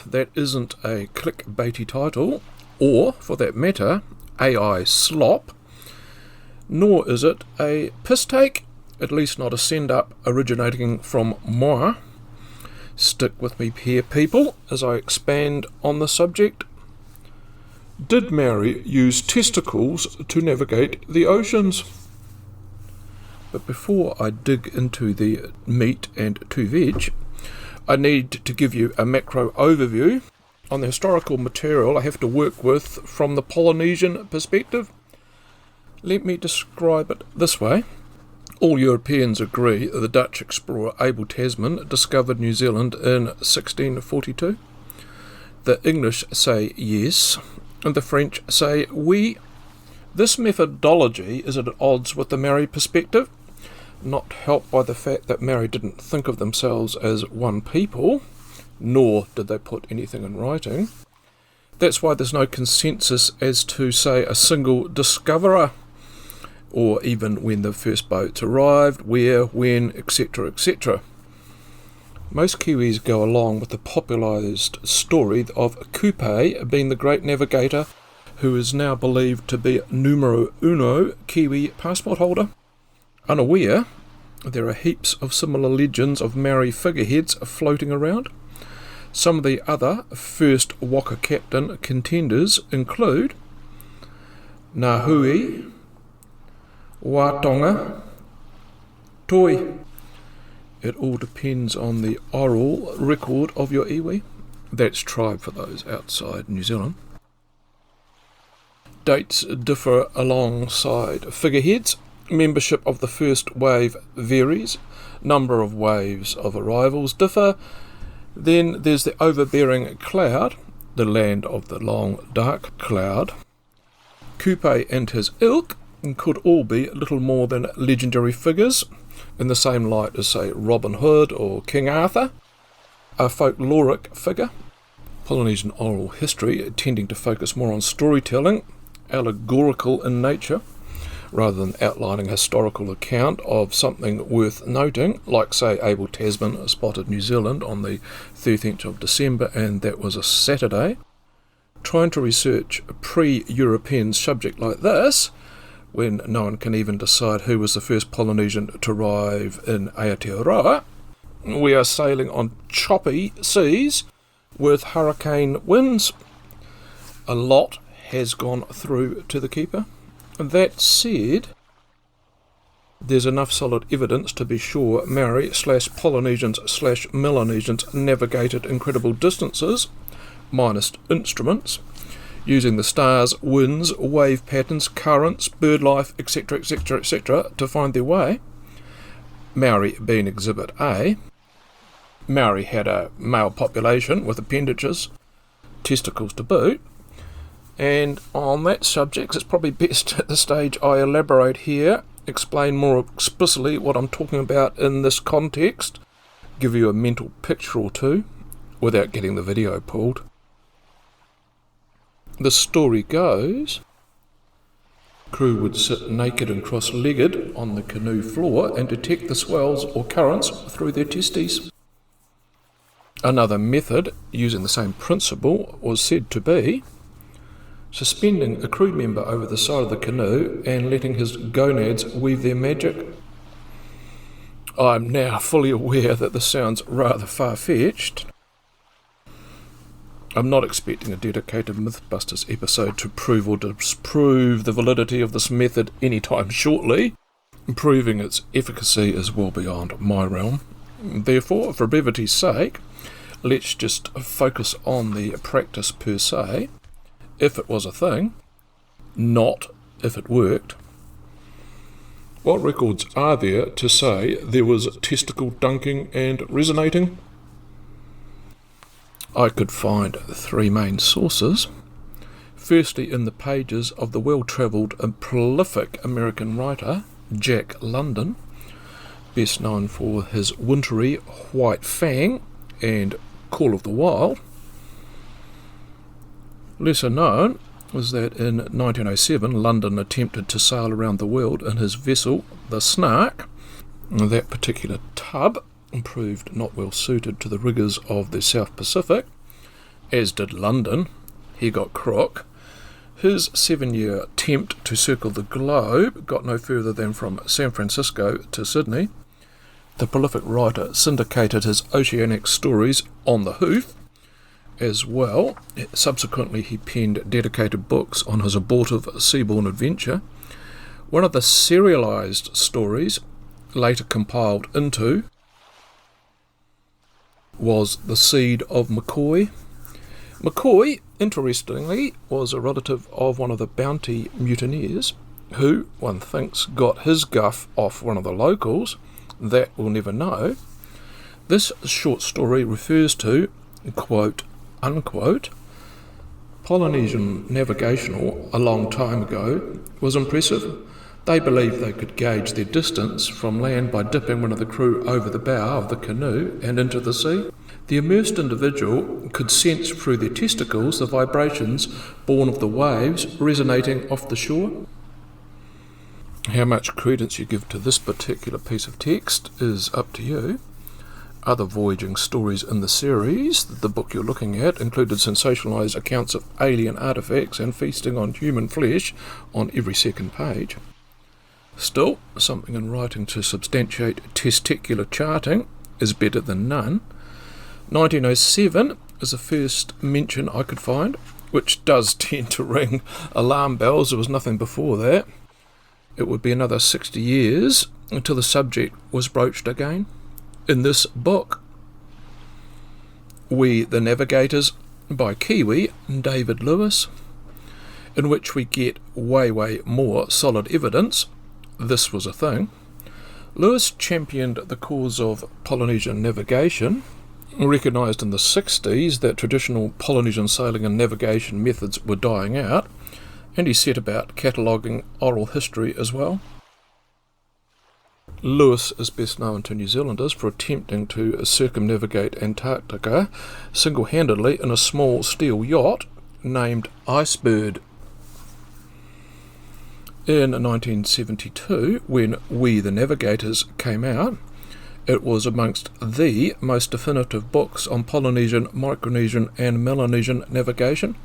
That isn't a clickbaity title, or, for that matter, AI slop, nor is it a piss take, at least not a send-up originating from moi. Stick with me here, people, as I expand on the subject. Did Maori use testicles to navigate the oceans? But before I dig into the meat and to veg, I need to give you a macro overview on the historical material I have to work with from the Polynesian perspective. Let me describe it this way. All Europeans agree that the Dutch explorer Abel Tasman discovered New Zealand in 1642. The English say yes, and the French say oui. This methodology is at odds with the Maori perspective, not helped by the fact that Maori didn't think of themselves as one people, nor did they put anything in writing. That's why there's no consensus as to, say, a single discoverer, or even when the first boats arrived, where, when, etc., etc. Most Kiwis go along with the popularised story of Kupe being the great navigator who is now believed to be numero uno Kiwi passport holder. Unaware, there are heaps of similar legends of Maori figureheads floating around. Some of the other first Waka captain contenders include Nahui, Watonga, Toi. It all depends on the oral record of your iwi. That's tribe for those outside New Zealand. Dates differ alongside figureheads. Membership of the first wave varies. Number of waves of arrivals differ. Then there's the overbearing cloud, the land of the long dark cloud. Kupe and his ilk could all be little more than legendary figures, in the same light as, say, Robin Hood or King Arthur, a folkloric figure. Polynesian oral history tending to focus more on storytelling, allegorical in nature, rather than outlining a historical account of something worth noting, like, say, Abel Tasman spotted New Zealand on the 13th of December, and that was a Saturday. Trying to research a pre-European subject like this, when no one can even decide who was the first Polynesian to arrive in Aotearoa, we are sailing on choppy seas with hurricane winds. A lot has gone through to the keeper. That said, there's enough solid evidence to be sure Maori/Polynesians/Melanesians navigated incredible distances, minus instruments, using the stars, winds, wave patterns, currents, bird life, etc., etc., etc., to find their way. Maori being Exhibit A. Maori had a male population with appendages, testicles to boot, and on that subject it's probably best at the stage I elaborate here, explain more explicitly what I'm talking about in this context, give you a mental picture or two, without getting the video pulled. The story goes, crew would sit naked and cross-legged on the canoe floor and detect the swells or currents through their testes. Another method, using the same principle, was said to be suspending a crew member over the side of the canoe and letting his gonads weave their magic. I'm now fully aware that this sounds rather far-fetched. I'm not expecting a dedicated Mythbusters episode to prove or disprove the validity of this method anytime shortly. Proving its efficacy is well beyond my realm. Therefore, for brevity's sake, let's just focus on the practice per se, if it was a thing, not if it worked. What records are there to say there was testicle dunking and resonating? I could find three main sources. Firstly, in the pages of the well-travelled and prolific American writer Jack London, best known for his wintry White Fang and Call of the Wild. Lesser known was that in 1907 London attempted to sail around the world in his vessel, the Snark. That particular tub proved not well suited to the rigours of the South Pacific, as did London. He got crook. His 7-year attempt to circle the globe got no further than from San Francisco to Sydney. The prolific writer syndicated his oceanic stories on the hoof as well. Subsequently, he penned dedicated books on his abortive seaborne adventure. One of the serialised stories, later compiled into, was The Seed of McCoy. McCoy, interestingly, was a relative of one of the Bounty mutineers, who, one thinks, got his guff off one of the locals. That we'll never know. This short story refers to, quote, unquote, Polynesian Navigational a long time ago was impressive. They believed they could gauge their distance from land by dipping one of the crew over the bow of the canoe and into the sea. The immersed individual could sense through their testicles the vibrations born of the waves resonating off the shore. How much credence you give to this particular piece of text is up to you. Other voyaging stories in the series, the book you're looking at, included sensationalised accounts of alien artefacts and feasting on human flesh on every second page. Still, something in writing to substantiate testicular charting is better than none. 1907 is the first mention I could find, which does tend to ring alarm bells. There was nothing before that. It would be another 60 years until the subject was broached again. In this book, We the Navigators by Kiwi David Lewis, in which we get way more solid evidence this was a thing. Lewis championed the cause of Polynesian navigation, recognised in the 60s that traditional Polynesian sailing and navigation methods were dying out, and he set about cataloguing oral history as well. Lewis is best known to New Zealanders for attempting to circumnavigate Antarctica single-handedly in a small steel yacht named Icebird. In 1972, when We the Navigators came out, it was amongst the most definitive books on Polynesian, Micronesian and Melanesian navigation,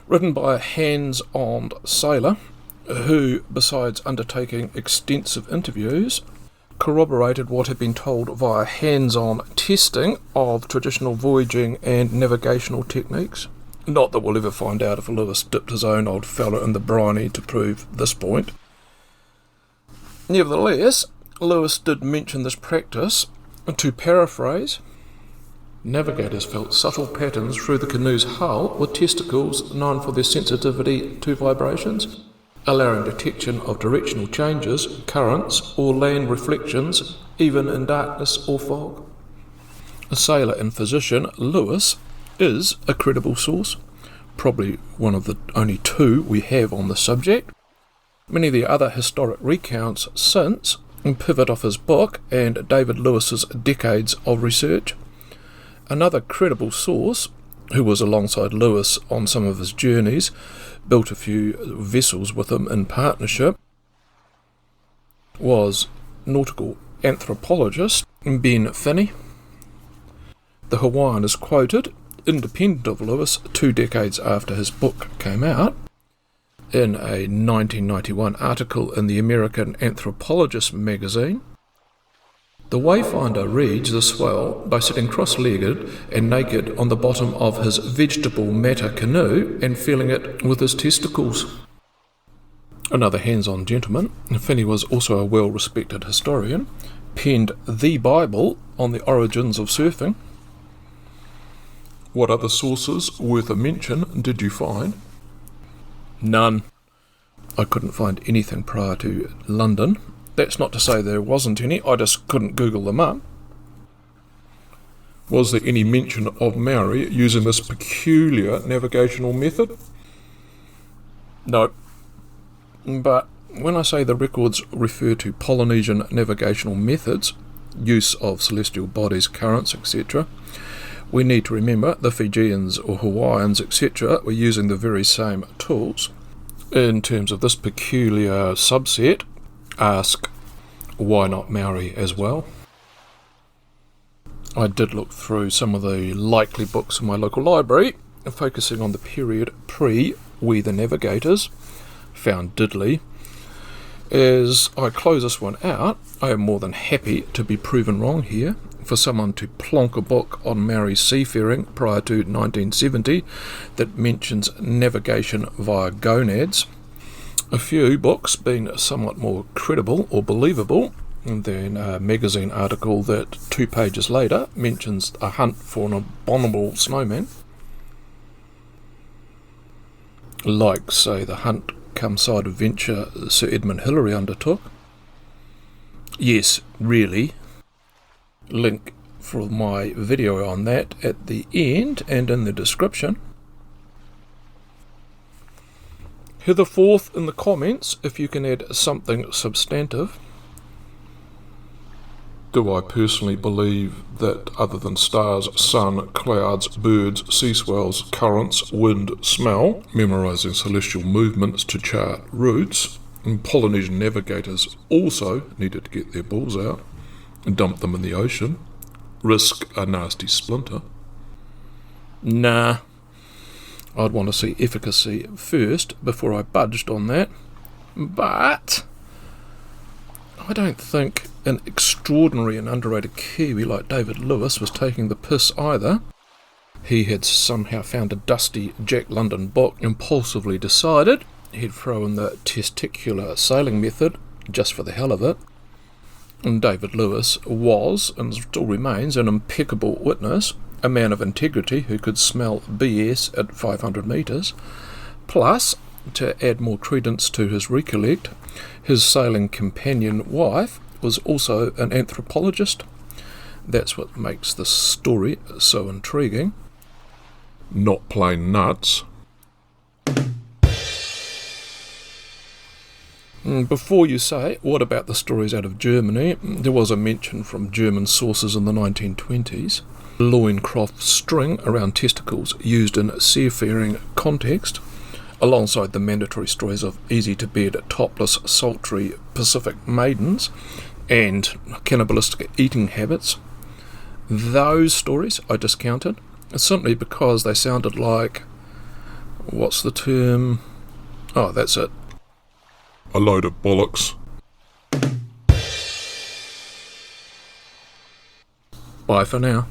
written by a hands-on sailor who, besides undertaking extensive interviews, corroborated what had been told via hands-on testing of traditional voyaging and navigational techniques. Not that we'll ever find out if Lewis dipped his own old fella in the briny to prove this point. Nevertheless, Lewis did mention this practice. To paraphrase, navigators felt subtle patterns through the canoe's hull with testicles known for their sensitivity to vibrations, allowing detection of directional changes, currents, or land reflections, even in darkness or fog. A sailor and physician, Lewis is a credible source, probably one of the only two we have on the subject. Many of the other historic recounts since pivot off his book and David Lewis's decades of research. Another credible source, who was alongside Lewis on some of his journeys, built a few vessels with him in partnership, was nautical anthropologist Ben Finney. The Hawaiian is quoted, independent of Lewis, 2 decades after his book came out, in a 1991 article in the American Anthropologist magazine. The wayfinder reads the swell by sitting cross-legged and naked on the bottom of his vegetable matter canoe and feeling it with his testicles. Another hands-on gentleman, Finney was also a well-respected historian, penned the Bible on the origins of surfing. What other sources worth a mention did you find? None. I couldn't find anything prior to London. That's not to say there wasn't any, I just couldn't Google them up. Was there any mention of Maori using this peculiar navigational method? No. But when I say the records refer to Polynesian navigational methods, use of celestial bodies, currents, etc., we need to remember the Fijians or Hawaiians, etc., were using the very same tools. In terms of this peculiar subset, ask, why not Maori as well? I did look through some of the likely books in my local library, focusing on the period pre-We the Navigators, found diddly. As I close this one out, I am more than happy to be proven wrong here. For someone to plonk a book on Maori seafaring prior to 1970 that mentions navigation via gonads, a few books being somewhat more credible or believable than a magazine article that 2 pages later mentions a hunt for an abominable snowman. Like, say, the hunt come side adventure Sir Edmund Hillary undertook. Yes, really. Link for my video on that at the end and in the description. Hitherforth in the comments if you can add something substantive. Do I personally believe that other than stars, sun, clouds, birds, sea swells, currents, wind, smell, memorising celestial movements to chart routes, and Polynesian navigators also needed to get their balls out and dump them in the ocean, risk a nasty splinter? Nah, I'd want to see efficacy first before I budged on that, but I don't think an extraordinary and underrated Kiwi like David Lewis was taking the piss either. He had somehow found a dusty Jack London book, impulsively decided he'd throw in the testicular sailing method just for the hell of it. And David Lewis was, and still remains, an impeccable witness, a man of integrity who could smell BS at 500 metres. Plus, to add more credence to his recollect, his sailing companion wife was also an anthropologist. That's what makes this story so intriguing. Not plain nuts. Before you say, what about the stories out of Germany? There was a mention from German sources in the 1920s. Loincloth string around testicles used in seafaring context, alongside the mandatory stories of easy-to-bed, topless, sultry Pacific maidens and cannibalistic eating habits. Those stories I discounted, simply because they sounded like, what's the term? Oh, that's it. A load of bollocks. Bye for now.